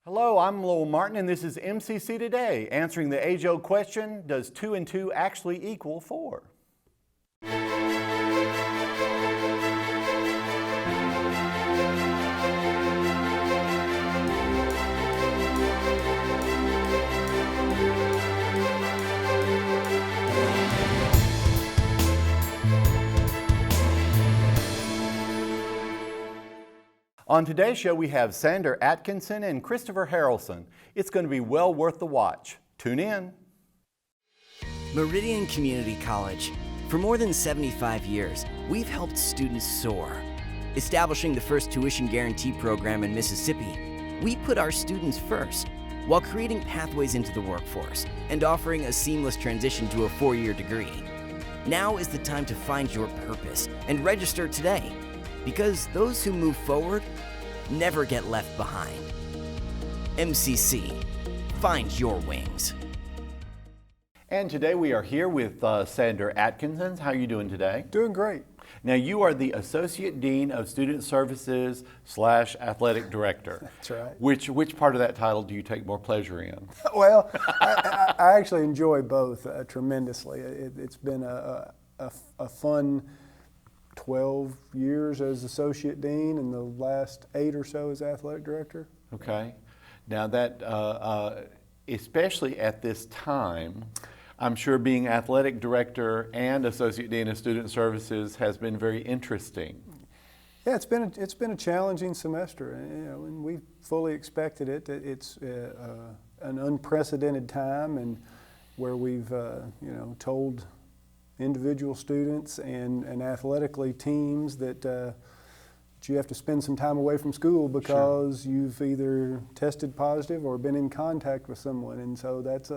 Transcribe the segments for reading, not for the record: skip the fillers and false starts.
Hello, I'm Lowell Martin, and this is MCC Today, answering the age-old question, does 2 and 2 actually equal 4? On today's show, we have Sandra Atkinson and Christopher Haralson. It's going to be well worth the watch. Tune in. Meridian Community College. For more than 75 years, we've helped students soar. Establishing the first tuition guarantee program in Mississippi, we put our students first, while creating pathways into the workforce and offering a seamless transition to a 4-year degree. Now is the time to find your purpose and register today, because those who move forward never get left behind. MCC, find your wings. And today we are here with Sandra Atkinson. How are you doing today? Doing great. Now, you are the Associate Dean of Student Services / Athletic Director. That's right. Which part of that title do you take more pleasure in? Well, I actually enjoy both tremendously. It's been a fun 12 years as Associate Dean and the last 8 or so as Athletic Director. Okay. Now that, especially at this time, I'm sure being Athletic Director and Associate Dean of Student Services has been very interesting. Yeah, it's been a challenging semester, and we fully expected it. It's an unprecedented time, and where we've told individual students and athletically teams that you have to spend some time away from school because you've either tested positive or been in contact with someone, and so it's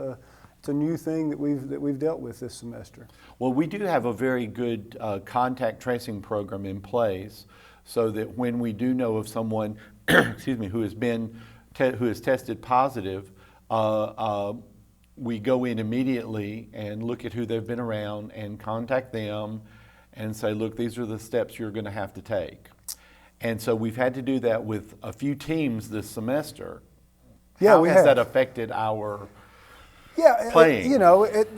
a new thing that we've dealt with this semester. Well, we do have a very good contact tracing program in place, so that when we do know of someone, excuse me, who has tested positive, we go in immediately and look at who they've been around and contact them and say, look, these are the steps you're going to have to take. And so we've had to do that with a few teams this semester. Yeah, How has that affected our playing?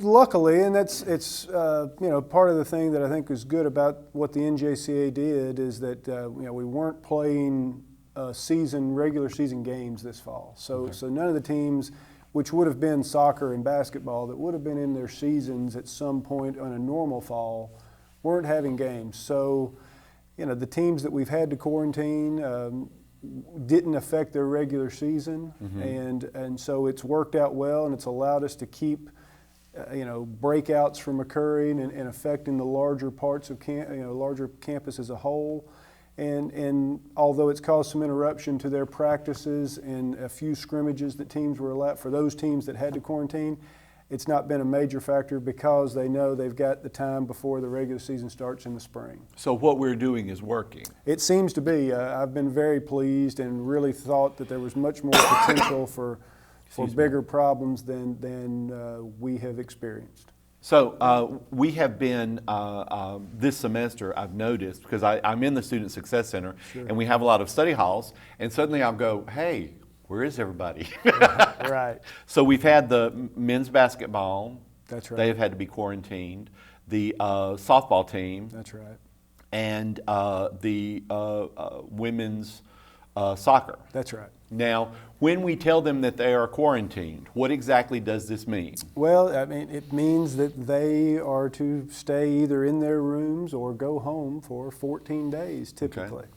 Luckily, and it's part of the thing that I think is good about what the NJCA did is that we weren't playing regular season games this fall. So none of the teams, which would have been soccer and basketball, that would have been in their seasons at some point on a normal fall, weren't having games. So, the teams that we've had to quarantine didn't affect their regular season, and so it's worked out well, and it's allowed us to keep, breakouts from occurring and affecting the larger parts of larger campus as a whole. And although it's caused some interruption to their practices and a few scrimmages that teams were allowed, for those teams that had to quarantine, it's not been a major factor because they know they've got the time before the regular season starts in the spring. So what we're doing is working. It seems to be. I've been very pleased and really thought that there was much more potential for bigger problems than we have experienced. So we have been, this semester, I've noticed, because I'm in the Student Success Center, and we have a lot of study halls, and suddenly I'll go, hey, where is everybody? Right. So we've had the men's basketball. That's right. They have had to be quarantined. The softball team. That's right. And the women's soccer. That's right. Now, when we tell them that they are quarantined, what exactly does this mean? Well, it means that they are to stay either in their rooms or go home for 14 days, typically. Okay.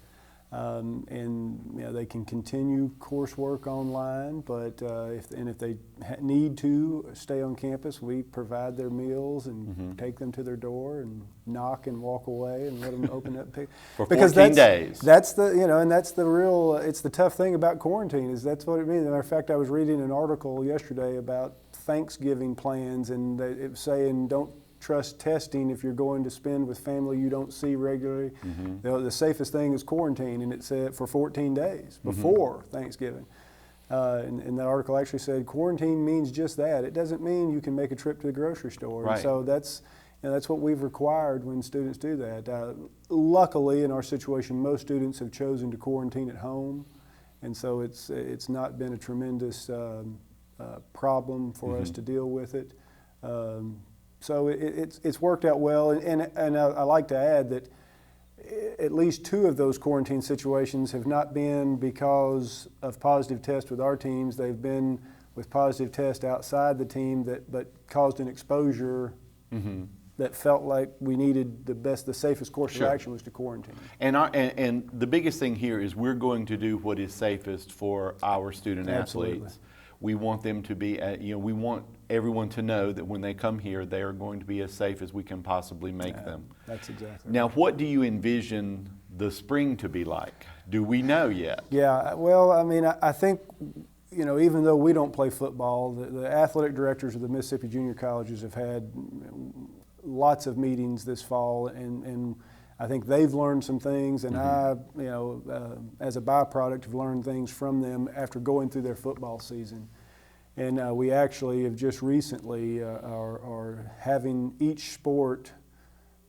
And they can continue coursework online, but if they need to stay on campus, we provide their meals and take them to their door and knock and walk away and let them open up. For 14 days. That's it's the tough thing about quarantine, is that's what it means. As a matter of fact, I was reading an article yesterday about Thanksgiving plans, and it was saying don't trust testing if you're going to spend with family you don't see regularly. The safest thing is quarantine, and it said for 14 days before Thanksgiving. And the article actually said quarantine means just that. It doesn't mean you can make a trip to the grocery store. Right. And so that's what we've required when students do that. Luckily, in our situation, most students have chosen to quarantine at home, and so it's not been a tremendous problem for us to deal with it. So it's worked out well, and I like to add that at least 2 of those quarantine situations have not been because of positive tests with our teams. They've been with positive tests outside the team but caused an exposure that felt like we needed the safest course of action was to quarantine. And the biggest thing here is we're going to do what is safest for our student athletes. We want them to be, we want everyone to know that when they come here, they are going to be as safe as we can possibly make them. That's exactly Now, what do you envision the spring to be like? Do we know yet? Yeah, well, I mean, I think, even though we don't play football, the athletic directors of the Mississippi Junior Colleges have had lots of meetings this fall, and I think they've learned some things, and I, as a byproduct, have learned things from them after going through their football season. And we actually have just recently are having each sport,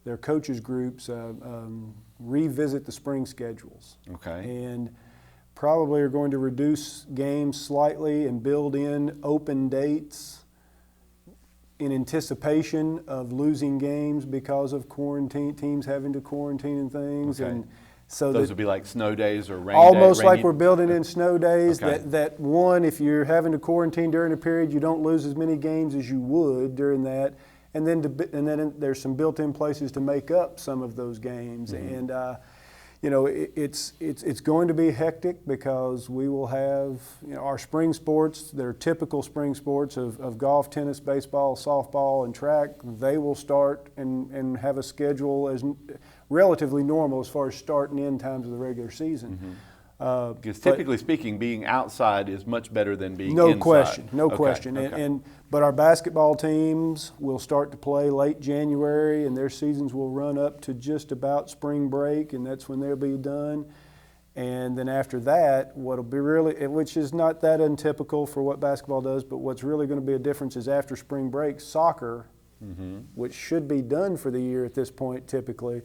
their coaches groups, revisit the spring schedules. Okay. And probably are going to reduce games slightly and build in open dates in anticipation of losing games because of quarantine, teams having to quarantine and things. Okay. And so those would be like snow days or rain almost days? like we're building in snow days. Okay. That one, if you're having to quarantine during a period, you don't lose as many games as you would during that. And then there's some built-in places to make up some of those games. And it's going to be hectic because we will have our spring sports, their typical spring sports of golf, tennis, baseball, softball, and track. They will start and have a schedule as relatively normal as far as start and end times of the regular season. Because typically speaking, being outside is much better than being no inside. question, no Okay, question. okay. But our basketball teams will start to play late January, and their seasons will run up to just about spring break, and that's when they'll be done. And then after that, what'll be really, which is not that untypical for what basketball does, but what's really going to be a difference is after spring break, soccer, which should be done for the year at this point typically,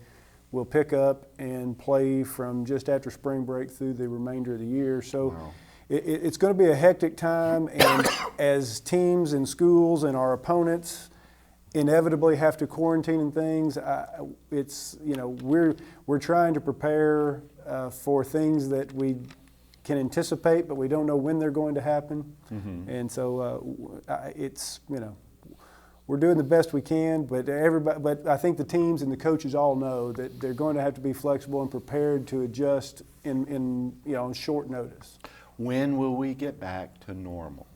will pick up and play from just after spring break through the remainder of the year. So it's going to be a hectic time, and as teams and schools and our opponents inevitably have to quarantine and things, we're trying to prepare for things that we can anticipate, but we don't know when they're going to happen. And so it's we're doing the best we can, but I think the teams and the coaches all know that they're going to have to be flexible and prepared to adjust on short notice. When will we get back to normal?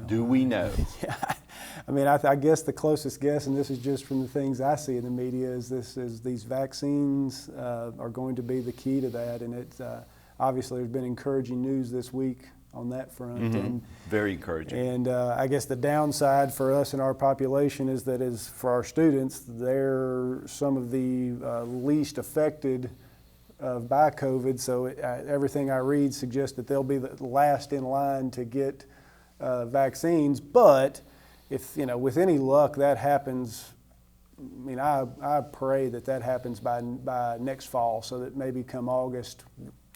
Do we know? Yeah, I mean, I guess the closest guess, and this is just from the things I see in the media, is these vaccines are going to be the key to that, and it's obviously there's been encouraging news this week on that front. And very encouraging. And I guess the downside for us and our population is that for our students, they're some of the least affected by COVID. So everything I read suggests that they'll be the last in line to get vaccines. But if with any luck that happens, I mean, I pray that happens by next fall, so that maybe come August,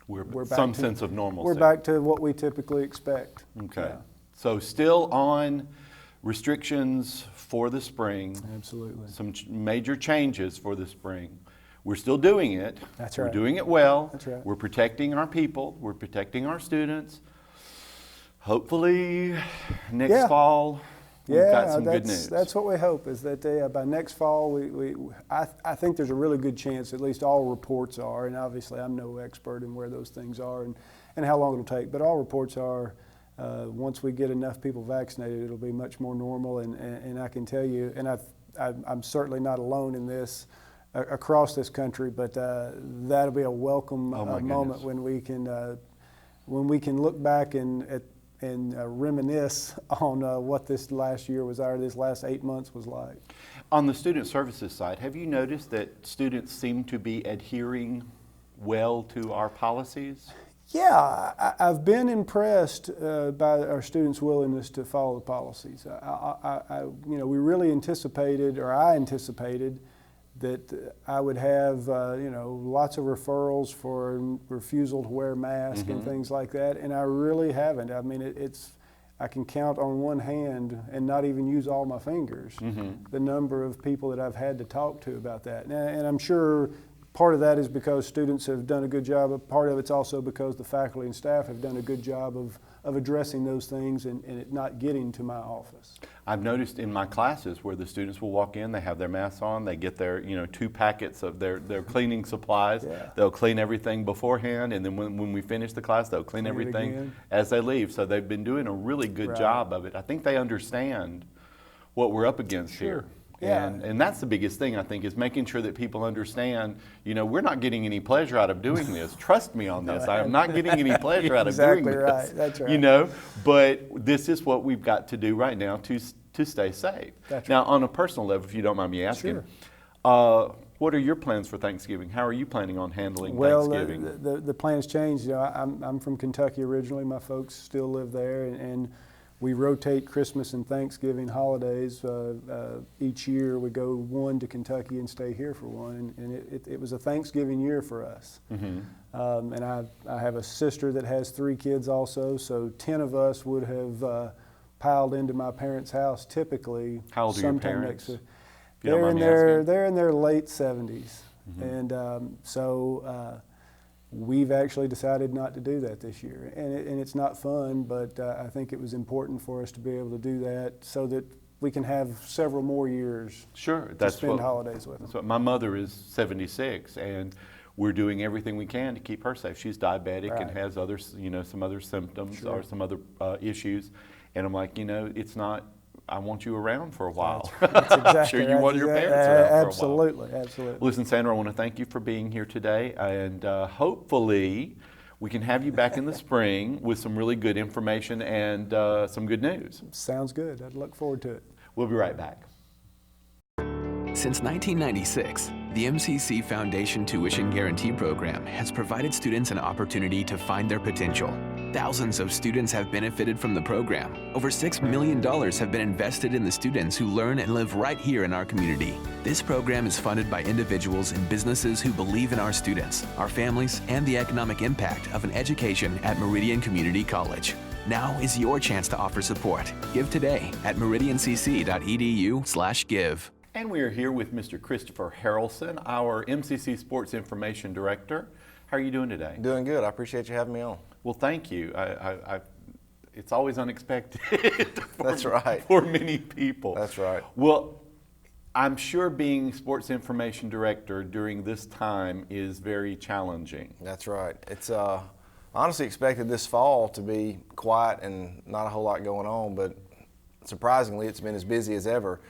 we're back some to, sense of normalcy. We're back to what we typically expect. Okay. Yeah. So still on restrictions for the spring. Absolutely. Some major changes for the spring. We're still doing it. That's We're right. doing it well. That's right. We're protecting our people. We're protecting our students. Hopefully next fall we've got some good news. That's what we hope, is that by next fall, I think there's a really good chance, at least all reports are, and obviously I'm no expert in where those things are and how long it'll take, but all reports are once we get enough people vaccinated, it'll be much more normal, and I can tell you, and I'm certainly not alone in this across this country, but that'll be a welcome moment when we can look back and reminisce on what this last year was, or this last 8 months was like. On the student services side, have you noticed that students seem to be adhering well to our policies? Yeah, I've been impressed by our students' willingness to follow the policies. We really anticipated, or I anticipated, that I would have, lots of referrals for refusal to wear masks and things like that, and I really haven't. I mean, I can count on one hand and not even use all my fingers the number of people that I've had to talk to about that. And I'm sure part of that is because students have done a good job, but part of it's also because the faculty and staff have done a good job of addressing those things and it not getting to my office. I've noticed in my classes where the students will walk in, they have their masks on, they get their 2 packets of their cleaning supplies. Yeah. They'll clean everything beforehand, and then when we finish the class, they'll clean everything again. as they leave. So they've been doing a really good job of it. I think they understand what we're up against here. Yeah. And that's the biggest thing, I think, is making sure that people understand, we're not getting any pleasure out of doing this. Trust me on this. I am not getting any pleasure out of doing this. Exactly right. That's right. But this is what we've got to do right now to stay safe. That's now, right. on a personal level, if you don't mind me asking, Sure. what are your plans for Thanksgiving? How are you planning on handling Well, Thanksgiving? the plans changed. I'm from Kentucky originally. My folks still live there, and we rotate Christmas and Thanksgiving holidays. Each year we go one to Kentucky and stay here for one, and it was a Thanksgiving year for us. And I have a sister that has 3 kids also, so 10 of us would have piled into my parents' house typically. How old are your sometime parents? next. If you don't mind me asking. They're in their late 70s, and so we've actually decided not to do that this year, and it's not fun, but I think it was important for us to be able to do that so that we can have several more years to spend holidays with them. That's what my mother is 76, and we're doing everything we can to keep her safe. She's diabetic and has other, some other symptoms or some other issues, and I'm like, it's not. I want you around for a while. That's exactly I'm sure you want your parents around for a while. Absolutely. Listen, Sandra, I want to thank you for being here today, and hopefully we can have you back in the spring with some really good information and some good news. Sounds good. I'd look forward to it. We'll be right back. Since 1996, the MCC Foundation Tuition Guarantee Program has provided students an opportunity to find their potential. Thousands of students have benefited from the program. Over $6 million have been invested in the students who learn and live right here in our community. This program is funded by individuals and businesses who believe in our students, our families, and the economic impact of an education at Meridian Community College. Now is your chance to offer support. Give today at meridiancc.edu/give. And we are here with Mr. Christopher Haralson, our MCC Sports Information Director. How are you doing today? Doing good. I appreciate you having me on. Well, thank you. It's always unexpected. That's right. For many people. That's right. Well, I'm sure being Sports Information Director during this time is very challenging. That's right. It's honestly expected this fall to be quiet and not a whole lot going on, but surprisingly, it's been as busy as ever.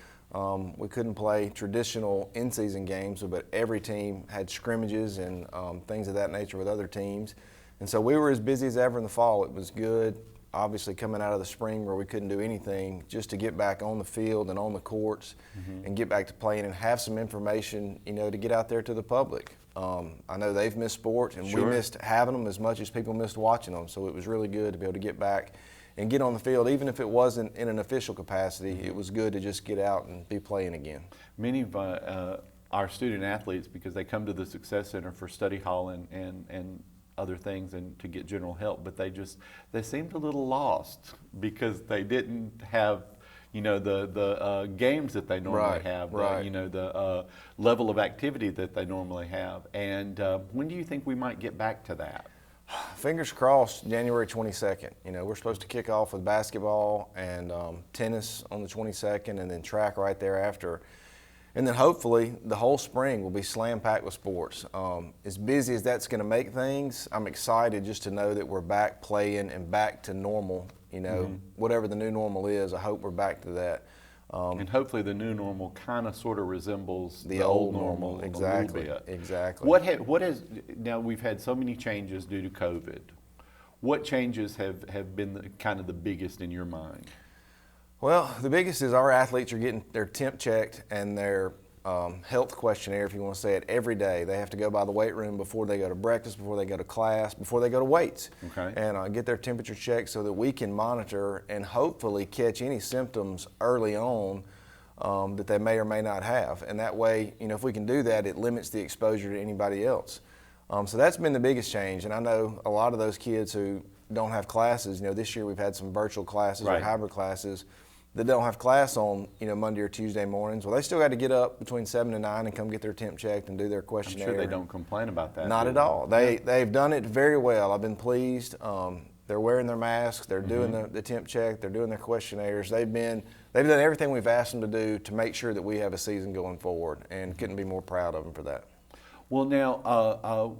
We couldn't play traditional in-season games, but every team had scrimmages and things of that nature with other teams. And so we were as busy as ever in the fall. It was good, obviously coming out of the spring where we couldn't do anything, just to get back on the field and on the courts and get back to playing and have some information, to get out there to the public. I know they've missed sports, and we missed having them as much as people missed watching them. So it was really good to be able to get back and get on the field. Even if it wasn't in an official capacity, it was good to just get out and be playing again. Many of our student athletes, because they come to the Success Center for study hall and other things and to get general help, but they seemed a little lost because they didn't have the games that they normally have, the level of activity that they normally have. And when do you think we might get back to that? Fingers crossed, January 22nd. We're supposed to kick off with basketball and tennis on the 22nd, and then track right thereafter. And then hopefully the whole spring will be slam-packed with sports. As busy as that's going to make things, I'm excited just to know that we're back playing and back to normal. Whatever the new normal is, I hope we're back to that. And hopefully the new normal kind of sort of resembles the old normal exactly, a little bit. Exactly. Now we've had so many changes due to COVID. What changes have been kind of the biggest in your mind? Well, the biggest is our athletes are getting their temp checked and their health questionnaire, if you want to say it, every day. They have to go by the weight room before they go to breakfast, before they go to class, before they go to weights, and get their temperature checked so that we can monitor and hopefully catch any symptoms early on that they may or may not have. And that way, if we can do that, it limits the exposure to anybody else. So that's been the biggest change. And I know a lot of those kids who don't have classes, this year we've had some virtual classes or hybrid classes that don't have class on, Monday or Tuesday mornings. Well, they still got to get up between 7 and 9 and come get their temp checked and do their questionnaire. I'm sure they don't complain about that. Not at all. They've done it very well. I've been pleased. They're wearing their masks. They're doing the temp check. They're doing their questionnaires. They've done everything we've asked them to do to make sure that we have a season going forward, and couldn't be more proud of them for that. Well, now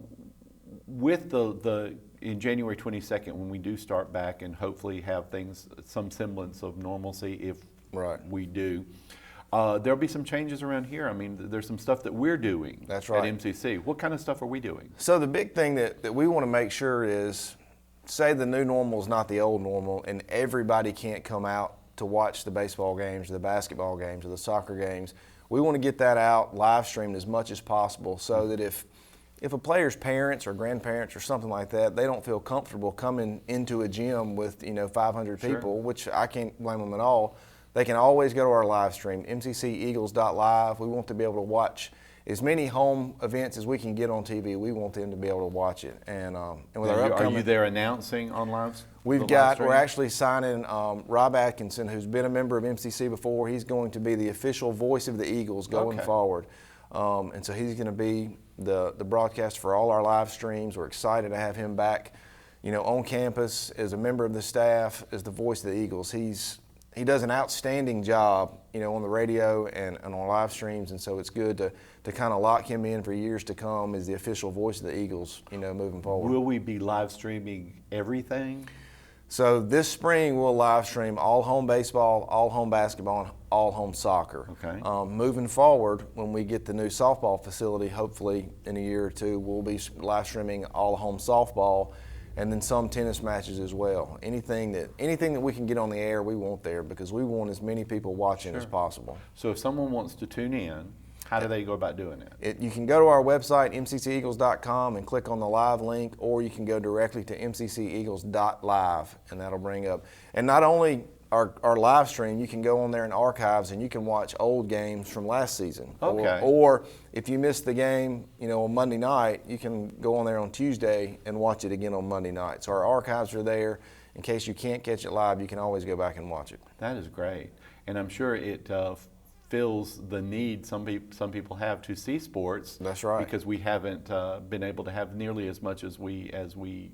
with the in January 22nd, when we do start back and hopefully have things, some semblance of normalcy, if we do, there'll be some changes around here. I mean, there's some stuff that we're doing at MCC. What kind of stuff are we doing? So the big thing that we want to make sure is, say the new normal is not the old normal and everybody can't come out to watch the baseball games or the basketball games or the soccer games. We want to get that out live streamed as much as possible, so that if a player's parents or grandparents or something like that, they don't feel comfortable coming into a gym with 500 people, which I can't blame them at all, they can always go to our live stream, mcceagles.live. We want to be able to watch as many home events as we can get on TV. We want them to be able to watch it. And with our upcoming, are you there announcing on live? We're actually signing Rob Atkinson, who's been a member of MCC before. He's going to be the official voice of the Eagles going forward. And so he's going to be the broadcast for all our live streams. We're excited to have him back, on campus as a member of the staff, as the voice of the Eagles. He does an outstanding job, on the radio and on live streams, and so it's good to kind of lock him in for years to come as the official voice of the Eagles, moving forward. Will we be live streaming everything? So this spring we'll live stream all home baseball, all home basketball, and all home soccer. Okay. Moving forward, when we get the new softball facility, hopefully in a year or two, we'll be live streaming all home softball, and then some tennis matches as well. Anything that we can get on the air, we want there, because we want as many people watching as possible. So if someone wants to tune in, how do they go about doing it? You can go to our website, mcceagles.com, and click on the live link, or you can go directly to mcceagles.live, and that'll bring up. And not only our live stream, you can go on there in archives and you can watch old games from last season. Okay. Or if you missed the game, on Monday night, you can go on there on Tuesday and watch it again on Monday night. So our archives are there. In case you can't catch it live, you can always go back and watch it. That is great. And I'm sure it fills the need some people have to see sports. That's right. Because we haven't been able to have nearly as much as we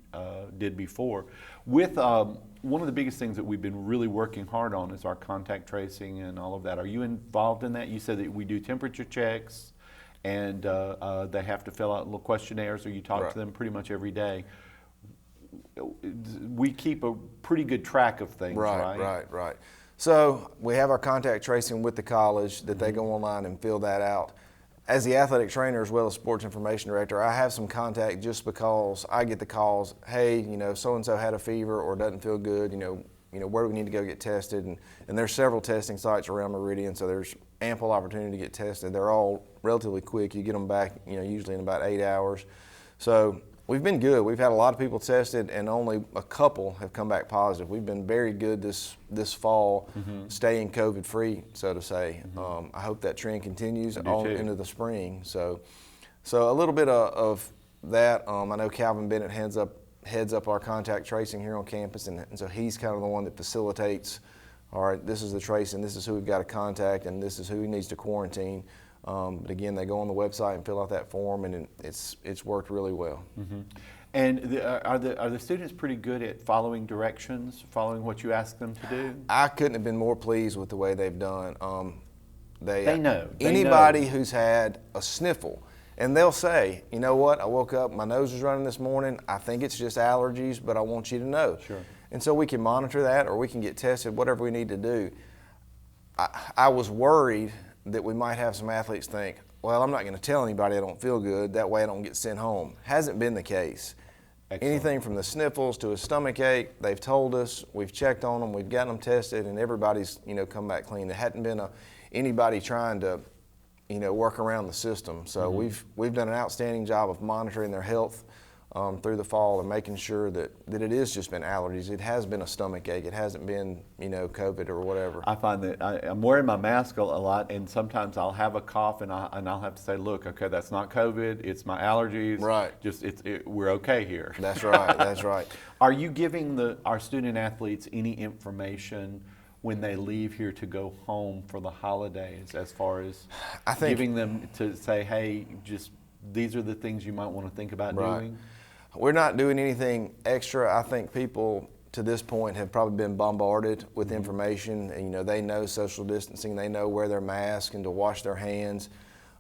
did before. With one of the biggest things that we've been really working hard on is our contact tracing and all of that. Are you involved in that? You said that we do temperature checks, and they have to fill out little questionnaires, or you talk to them pretty much every day. We keep a pretty good track of things, right? Right. So we have our contact tracing with the college that they go online and fill that out. As the athletic trainer as well as sports information director, I have some contact just because I get the calls, hey, so-and-so had a fever or doesn't feel good, where do we need to go get tested? And there's several testing sites around Meridian, so there's ample opportunity to get tested. They're all relatively quick. You get them back, usually in about 8 hours. So we've been good. We've had a lot of people tested, and only a couple have come back positive. We've been very good this fall, staying COVID-free, so to say. I hope that trend continues on into the spring. So a little bit of that. I know Calvin Bennett heads up our contact tracing here on campus, and so he's kind of the one that facilitates, all right, this is the tracing, this is who we've got to contact, and this is who needs to quarantine. But again, they go on the website and fill out that form, and it's worked really well. And are the students pretty good at following directions, following what you ask them to do? I couldn't have been more pleased with the way they've done. They know. Anybody who's had a sniffle, and they'll say, you know what, I woke up, my nose was running this morning, I think it's just allergies, but I want you to know. Sure. And so we can monitor that, or we can get tested, whatever we need to do. I was worried that we might have some athletes think, well, I'm not going to tell anybody I don't feel good, that way I don't get sent home. Hasn't been the case. Excellent. Anything from the sniffles to a stomach ache, they've told us, we've checked on them, we've gotten them tested, and everybody's come back clean. There hadn't been anybody trying to work around the system. So we've done an outstanding job of monitoring their health. through the fall, and making sure that it has just been allergies. It has been a stomach ache. It hasn't been, COVID or whatever. I find that I'm wearing my mask a lot, and sometimes I'll have a cough, and I'll have to say, look, okay, that's not COVID, it's my allergies. Right. We're okay here. That's right. That's right. Are you giving our student athletes any information when they leave here to go home for the holidays, as far as giving them to say, hey, just these are the things you might want to think about doing? We're not doing anything extra. I think people to this point have probably been bombarded with information. And, they know social distancing, they know wear their mask and to wash their hands.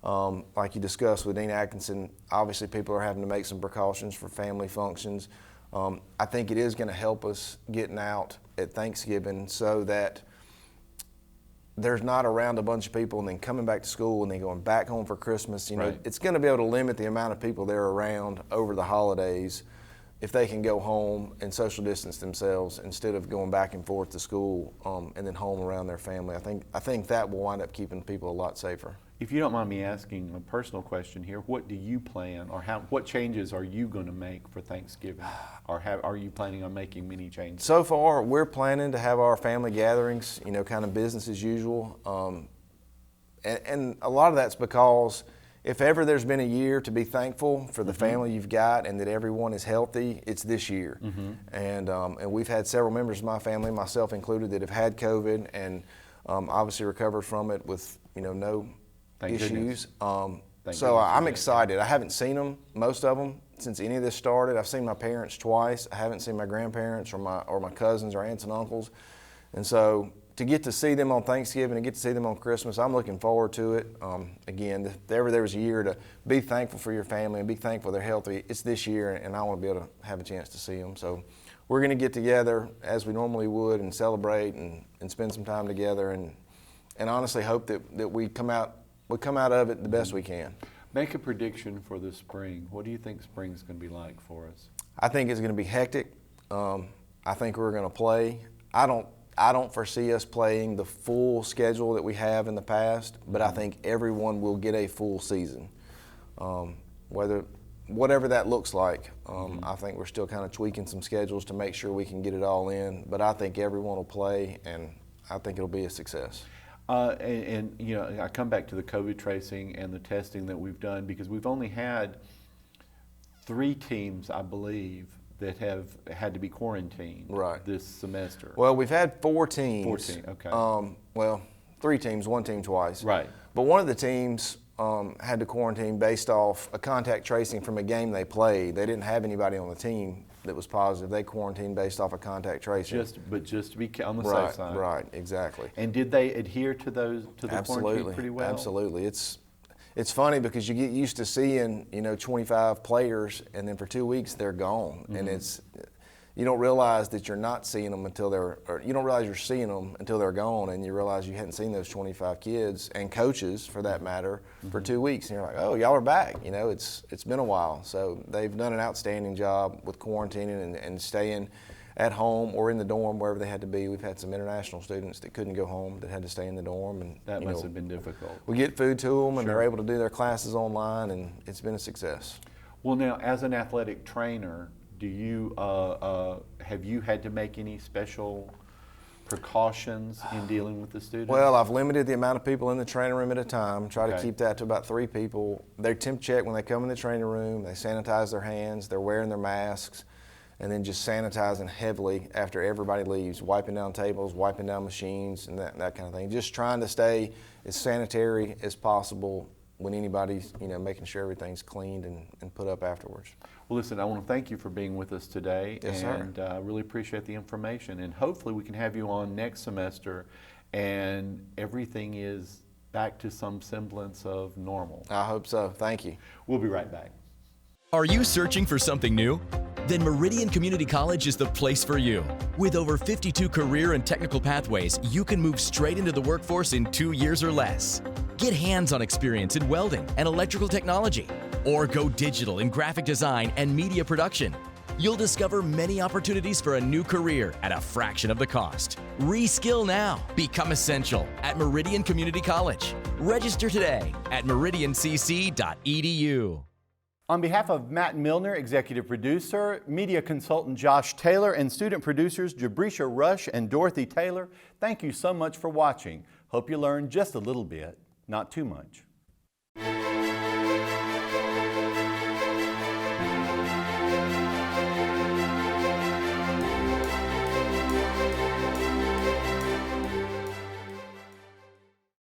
Like you discussed with Dean Atkinson, obviously people are having to make some precautions for family functions. I think it is going to help us getting out at Thanksgiving so that there's not around a bunch of people and then coming back to school and then going back home for Christmas. Right. It's going to be able to limit the amount of people they're around over the holidays if they can go home and social distance themselves instead of going back and forth to school and then home around their family. I think that will wind up keeping people a lot safer. If you don't mind me asking a personal question here, what do you plan, or what changes are you going to make for Thanksgiving? Or are you planning on making many changes? So far, we're planning to have our family gatherings, kind of business as usual. And a lot of that's because if ever there's been a year to be thankful for the family you've got and that everyone is healthy, it's this year. And we've had several members of my family, myself included, that have had COVID and obviously recovered from it with, no Thank issues. Thank So I'm goodness. excited. I haven't seen them, most of them, since any of this started. I've seen my parents twice. I haven't seen my grandparents or my cousins or aunts and uncles. And so to get to see them on Thanksgiving and get to see them on Christmas, I'm looking forward to it. Again, if ever there was a year to be thankful for your family and be thankful they're healthy, it's this year, and I want to be able to have a chance to see them. So we're going to get together as we normally would and celebrate and spend some time together and honestly hope that we come out of it the best we can. Make a prediction for the spring. What do you think spring's going to be like for us? I think it's going to be hectic. I think we're going to play. I don't foresee us playing the full schedule that we have in the past, but I think everyone will get a full season. Whatever that looks like, I think we're still kind of tweaking some schedules to make sure we can get it all in, but I think everyone will play, and I think it'll be a success. I come back to the COVID tracing and the testing that we've done, because we've only had 3 teams, I believe, that have had to be quarantined this semester. Well, we've had 4 teams. 4 teams, okay. 3 teams, 1 team twice. Right. But one of the teams had to quarantine based off a contact tracing from a game they played. They didn't have anybody on the team that was positive. They quarantined based off a contact tracing. Just to be on the safe side. Right, exactly. And did they adhere to the quarantine pretty well? Absolutely. It's funny because you get used to seeing 25 players, and then for 2 weeks they're gone, and you don't realize that you're not seeing them you don't realize you're seeing them until they're gone, and you realize you hadn't seen those 25 kids and coaches, for that matter, for 2 weeks, and you're like, oh, y'all are back. It's been a while. So they've done an outstanding job with quarantining and staying at home or in the dorm, wherever they had to be. We've had some international students that couldn't go home that had to stay in the dorm, and that must have been difficult. We get food to them, and they're able to do their classes online, and it's been a success. Well, now, as an athletic trainer, do you have you had to make any special precautions in dealing with the students? Well, I've limited the amount of people in the training room at a time. Try to Okay. keep that to about 3 people. They temp check when they come in the training room. They sanitize their hands. They're wearing their masks, and then just sanitizing heavily after everybody leaves, wiping down tables, wiping down machines, and that kind of thing. Just trying to stay as sanitary as possible when anybody's, making sure everything's cleaned and put up afterwards. Well, listen, I want to thank you for being with us today, Yes, sir. and really appreciate the information. And hopefully we can have you on next semester, and everything is back to some semblance of normal. I hope so. Thank you. We'll be right back. Are you searching for something new? Then Meridian Community College is the place for you. With over 52 career and technical pathways, you can move straight into the workforce in 2 years or less. Get hands-on experience in welding and electrical technology, or go digital in graphic design and media production. You'll discover many opportunities for a new career at a fraction of the cost. Reskill now. Become essential at Meridian Community College. Register today at meridiancc.edu. On behalf of Matt Milner, executive producer, media consultant Josh Taylor, and student producers Jabrisha Rush and Dorothy Taylor, thank you so much for watching. Hope you learned just a little bit, not too much.